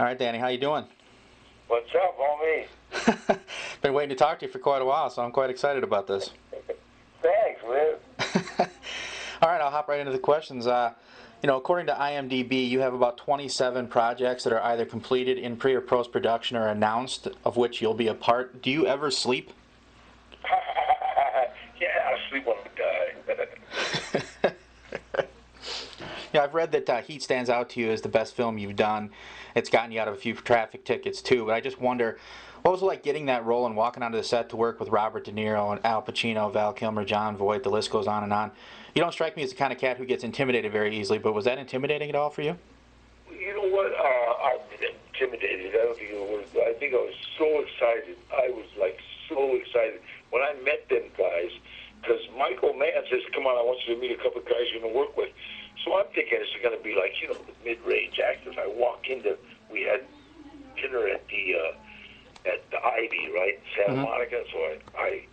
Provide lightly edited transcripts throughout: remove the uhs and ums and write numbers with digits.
All right, Danny, how you doing? What's up, homie? Been waiting to talk to you for quite a while, so I'm quite excited about this. Thanks, man. All right, I'll hop right into the questions. According to IMDb, you have about 27 projects that are either completed in pre or post production or announced, of which you'll be a part. Do you ever sleep? Yeah, I sleep when I die. Yeah, I've read that Heat stands out to you as the best film you've done. It's gotten you out of a few traffic tickets too, but I just wonder, what was it like getting that role and walking onto the set to work with Robert De Niro and Al Pacino, Val Kilmer, John Voight, the list goes on and on. You don't strike me as the kind of cat who gets intimidated very easily, but was that intimidating at all for you? You know what? I'm intimidated. I don't think it was. I think I was so excited. I was like so excited when I met them guys, because Michael Mann says, "Come on, I want you to meet a couple of guys you're going to work with." So I'm thinking it's going to be like, the mid-range actors. I walk into, we had dinner at the Ivy, right, Santa Monica. So I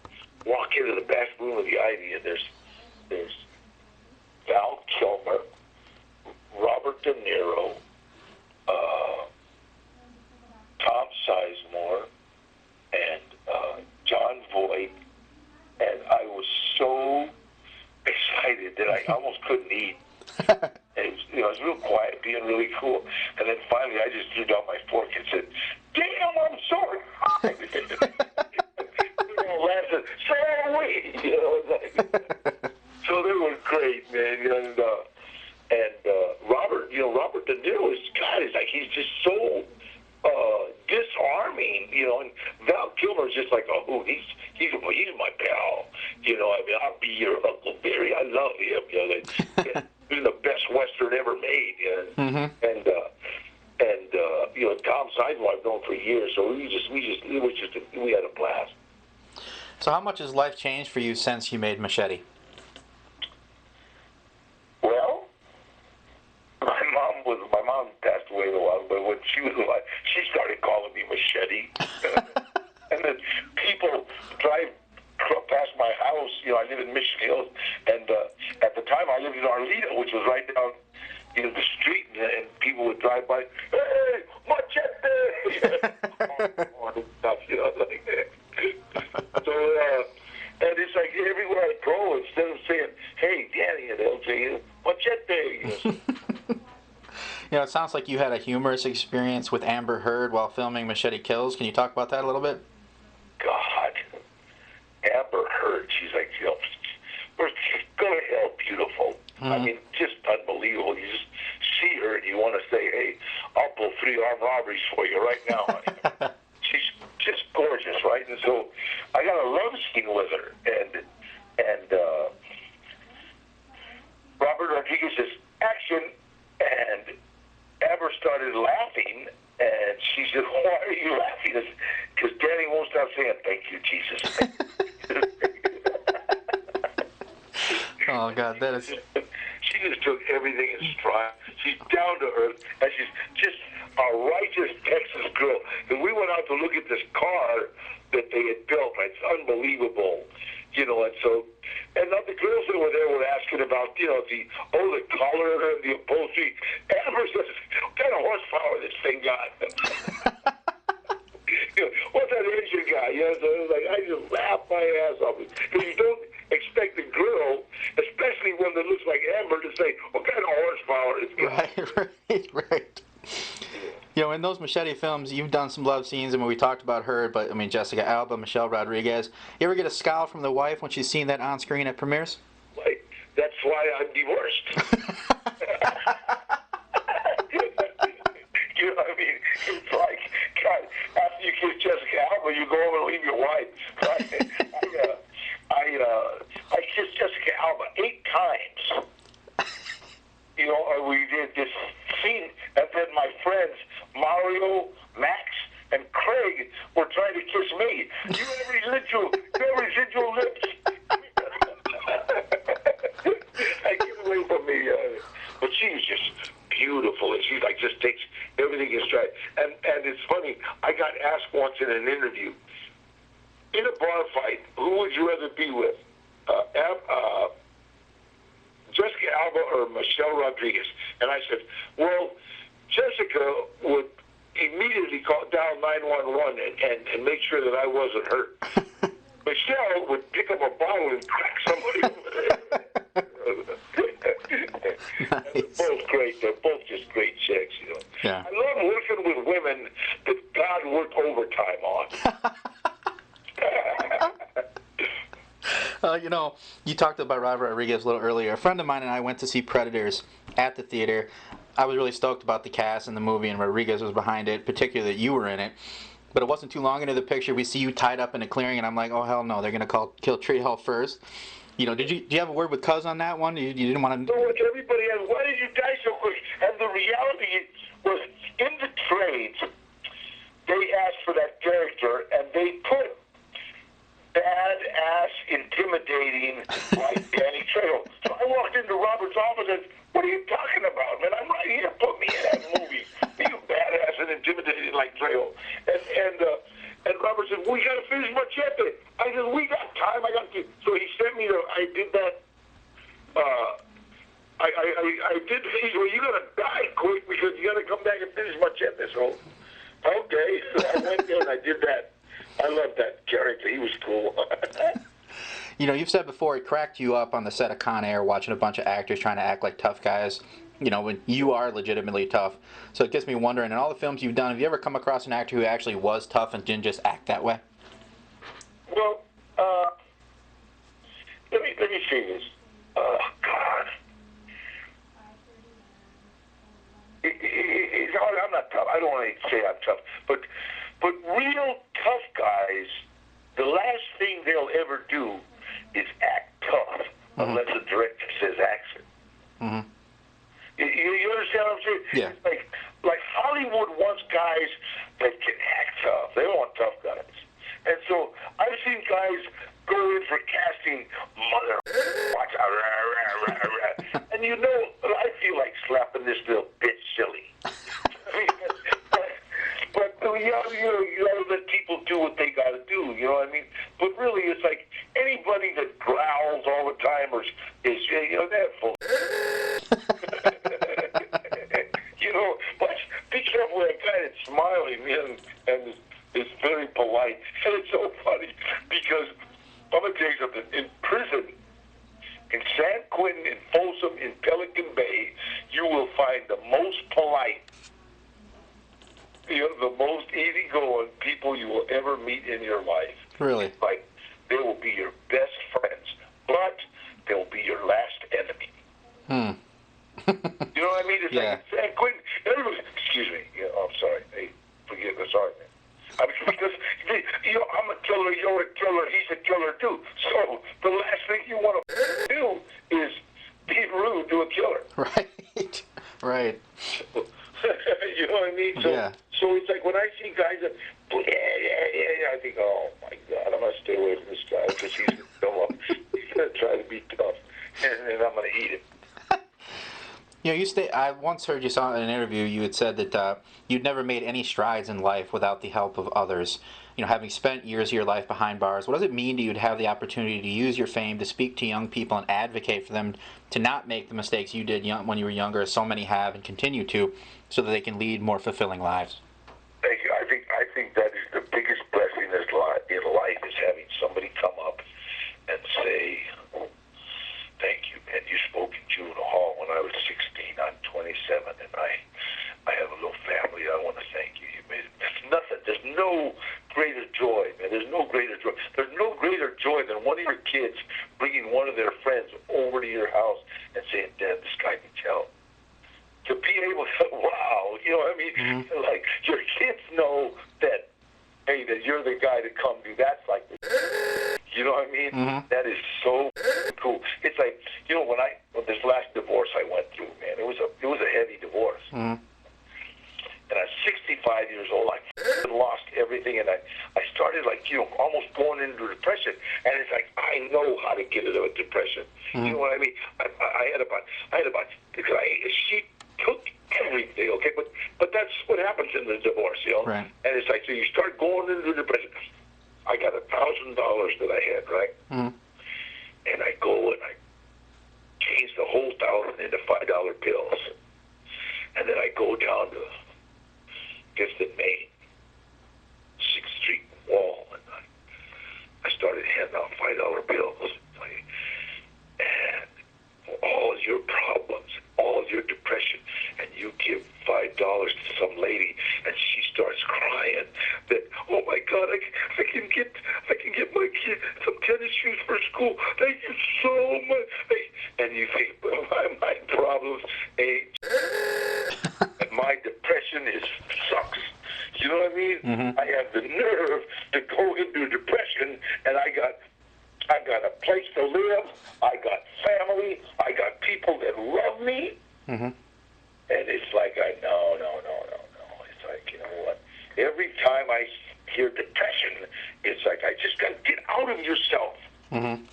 walk into the back room of the Ivy, and there's Val Kilmer, Robert De Niro, Tom Sizemore, and John Voight, and I was so excited that I almost couldn't eat. It was real quiet, being really cool. And then finally, I just threw down my fork and said, "Damn, I'm sorry." Laughed, so are we. So they were great, man. And Robert De Niro is like, he's just so disarming, and Val Kilmer is just like, oh, he's my pal. I'll be your Uncle Barry. I love him. He's the best Western ever made. And Tom Sizemore I've known for years, so we had a blast. So how much has life changed for you since you made Machete? Well, my mom passed away a while, but when she was alive, she started calling me Machete. And then people drive past my house. I live in Mission Hills, and at the time I lived in Arleta, which was right down the street, and people would drive by, "Hey, Machete!" and stuff, like that. So, and it's like everywhere I go, instead of saying, "Hey, Danny," they'll say, "Machete." It sounds like you had a humorous experience with Amber Heard while filming Machete Kills. Can you talk about that a little bit? God, Amber Heard, she's like, go to hell, beautiful. I mean, just unbelievable. You just see her and you want to say, "Hey, I'll pull 3 armed robberies for you right now, honey." She's just gorgeous, right? And so I got a love scene with her, and Robert Rodriguez says, "Action," and Amber started laughing, and she said, "Why are you laughing?" Because Danny won't stop saying, "Thank you, Jesus." Oh, God, that is... She just took everything in stride. She's down to earth, and she's just a righteous Texas girl. And we went out to look at this car that they had built. It's unbelievable, And so, and the girls that were there were asking about, the color and the upholstery. Amber says, "What kind of horsepower this thing got?" What's that engine got? So it was like, I just laughed my ass off. Because you don't expect a girl, especially one that looks like Amber, to say, "What kind of horsepower it's got?" Right. In those Machete films, you've done some love scenes. I mean, we talked about her, but Jessica Alba, Michelle Rodriguez. You ever get a scowl from the wife when she's seen that on screen at premieres? Like, that's why I'm divorced. You know what I mean? It's like, God, after you kiss Jessica Alba, you go home and leave your wife. Right? I kissed Jessica Alba 8 times. We did this scene, and then my friends Mario, Max, and Craig were trying to kiss me. You have residual lips. I get away from me. But she was just beautiful, and she just takes everything in stride. And it's funny, I got asked once in an interview, in a bar fight, who would you rather be with? Jessica Alba or Michelle Rodriguez? And I said, well, Jessica would, 911 and make sure that I wasn't hurt. Michelle would pick up a bottle and crack somebody over there. Nice. They're both great. They're both just great chicks, you know. Yeah. I love working with women that God worked overtime on. You know, you talked about Robert Rodriguez a little earlier. A friend of mine and I went to see Predators at the theater. I was really stoked about the cast and the movie, and Rodriguez was behind it, particularly that you were in it. But it wasn't too long into the picture, we see you tied up in a clearing, and I'm like, oh, hell no, they're going to kill Trejo first. You know, do you have a word with Cuz on that one? You didn't want to... So like everybody else, why did you die so quick? And the reality was, in the trades, they asked for that character, and they put badass, intimidating, like Danny Trejo. So I walked into Robert's office and, what are you talking about, man? I'm right here. Put me in that movie. You badass and intimidating like Trejo. And Robert said, we got to finish Machete. I said, we got time. I got to. So he sent me I did that. I did. He said, well, you got to die quick because you got to come back and finish Machete. So, okay. So I went there and I did that. I loved that character. He was cool. You know, you've said before it cracked you up on the set of Con Air watching a bunch of actors trying to act like tough guys, you know, when you are legitimately tough. So it gets me wondering, in all the films you've done, have you ever come across an actor who actually was tough and didn't just act that way? Well, let me say this. Oh, God. It's hard. I'm not tough. I don't want to say I'm tough. But real tough guys, the last thing they'll ever do is act tough unless the director says action. Mm-hmm. You understand what I'm saying? Yeah. Like Hollywood wants guys that can act tough. They don't want tough guys. And so I've seen guys go in for casting mother watch out, rah, rah, rah, rah. And you know, I feel like slapping this little bitch silly. But you gotta let people do what they gotta do, you know what I mean? But really, it's like anybody that growls all the time is you know, they're full. You know, but be careful with that guy that's smiling and is very polite. And it's so funny because I'm gonna tell you something. In prison, in San Quentin, in Folsom, in Pelican Bay, you will find the most polite, the most easygoing people you will ever meet in your life. Really? Like, they will be your best friends, but they'll be your last enemy. You know what I mean? It's like San Quentin. Everybody, excuse me. Yeah, I'm sorry. Hey, forgive me. Sorry, man. Because I'm a killer, you're a killer, he's a killer too. So the last thing you want to do is be rude to a killer. Right. Right. You know what I mean? So it's like when I see guys that, I think, oh my God, I'm gonna stay away from this guy because he's gonna try to be tough, and I'm gonna eat him. You know, I once heard you saw in an interview, you had said that you'd never made any strides in life without the help of others. You know, having spent years of your life behind bars, what does it mean to you to have the opportunity to use your fame to speak to young people and advocate for them to not make the mistakes you did when you were younger, as so many have and continue to, so that they can lead more fulfilling lives? Thank you. I think that is the biggest blessing in life is having somebody come up and say, thank you, man. You spoke in Juvenile Hall when I was 16. I'm 27, and I have a little family. I want to thank you. You made it. There's nothing. There's no greater joy, man. There's no greater joy. There's no greater joy than one of your kids bringing one of their friends over to your house and saying, Dad, this guy needs help. To be able to, wow, you know what I mean? Mm-hmm. Like, your kids know that, hey, that you're the guy to come do. That's like, you know what I mean? Mm-hmm. That is so cool. It's like, you know, when this last divorce I went through, man, it was a heavy divorce. Mm-hmm. And I'm 65 years old. I lost everything, and I started, like, you know, almost going into depression. And it's like, I know how to get out of a depression. Mm-hmm. You know what I mean? I had about because she took everything, okay? But that's what happens in the divorce, you know? Right. And it's like, so you start going into depression. I got $1,000 that I had, right? Mm-hmm. And I go and I change the whole $1,000 into $5 bills. And then I go down to Gifted, Maine. You know what I mean? Mm-hmm. I have the nerve to go into depression, and I got a place to live. I got family. I got people that love me. Mm-hmm. And it's like, no. It's like, you know what? Every time I hear depression, it's like I just got to get out of yourself. Mm-hmm.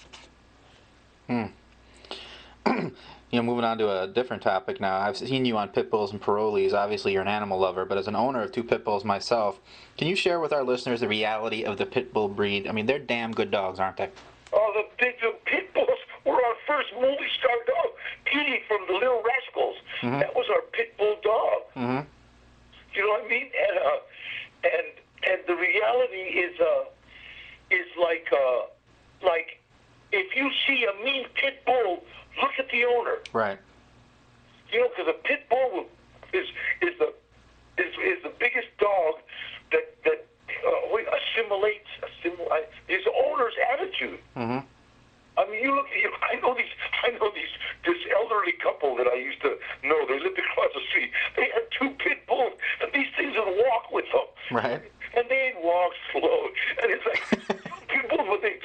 Moving on to a different topic now. I've seen you on Pit Bulls and Parolees. Obviously, you're an animal lover, but as an owner of 2 Pit Bulls myself, can you share with our listeners the reality of the Pit Bull breed? I mean, they're damn good dogs, aren't they? Oh, the Pit Bulls were our first movie star dog. Petey from the Little Rascals. Mm-hmm. That was our Pit Bull dog. Mm-hmm. You know what I mean? And the reality is like if you see a mean Pit Bull, look at the owner. Right. You know, because a Pit Bull is the biggest dog that assimilates his owner's attitude. Mm-hmm. I mean, I know this elderly couple that I used to know. They lived across the street. They had 2 Pit Bulls, and these things would walk with them. Right. And they'd walk slow, and it's like Pit Bulls, what they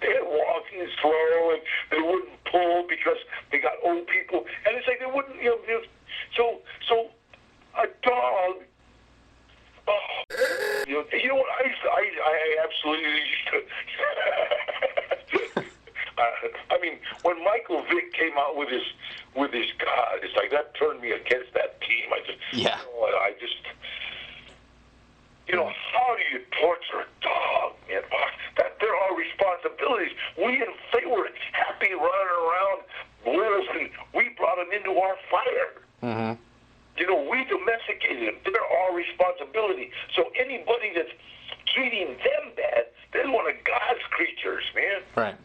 had walking slow, and they wouldn't pull because they got old people, and it's like they wouldn't, so a dog. Oh, you know what? I absolutely used to. I mean, when Michael Vick came out with his God, it's like that turned me against that team. Yeah. How do you torture a dog, man? That there are responsibilities. They were happy running around wolves, and we brought them into our fire. Mm-hmm. We domesticated them. They're our responsibility. So anybody that's treating them bad, they're one of God's creatures, man. Right.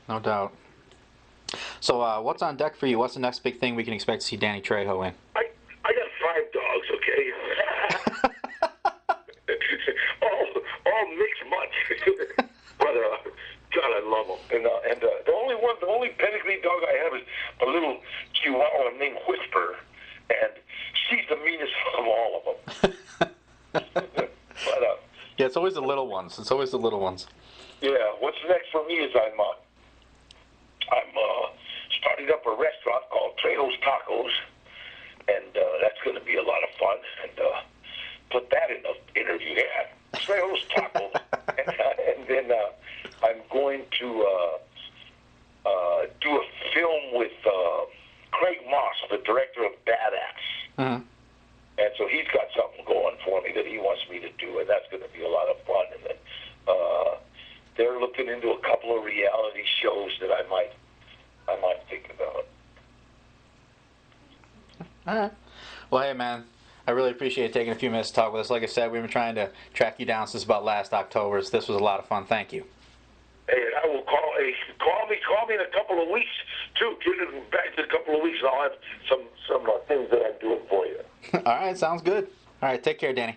No doubt. So what's on deck for you? What's the next big thing we can expect to see Danny Trejo in? I got 5 dogs, okay? all mixed mutts. But God, I love them. And the only pedigree dog I have is a little Chihuahua named Whisper, and she's the meanest of all of them. But yeah, it's always the little ones. yeah, what's next for me is I'm starting up a restaurant called Trejo's Tacos, and that's going to be a lot of fun. And put that in the interview ad. Trejo's Tacos, and then I'm going to do a film with Craig Moss, the director of Badass. Mm-hmm. And so he's got something going for me that he wants me to do, and that's going to be a lot of fun. And then they're looking into a couple of reality shows that I might think about. All right. Well, hey, man, I really appreciate taking a few minutes to talk with us. Like I said, we've been trying to track you down since about last October, so this was a lot of fun. Thank you. Hey, I will call me in a couple of weeks, too. Get it back in a couple of weeks, and I'll have some things that I'm doing for you. All right, sounds good. All right, take care, Danny.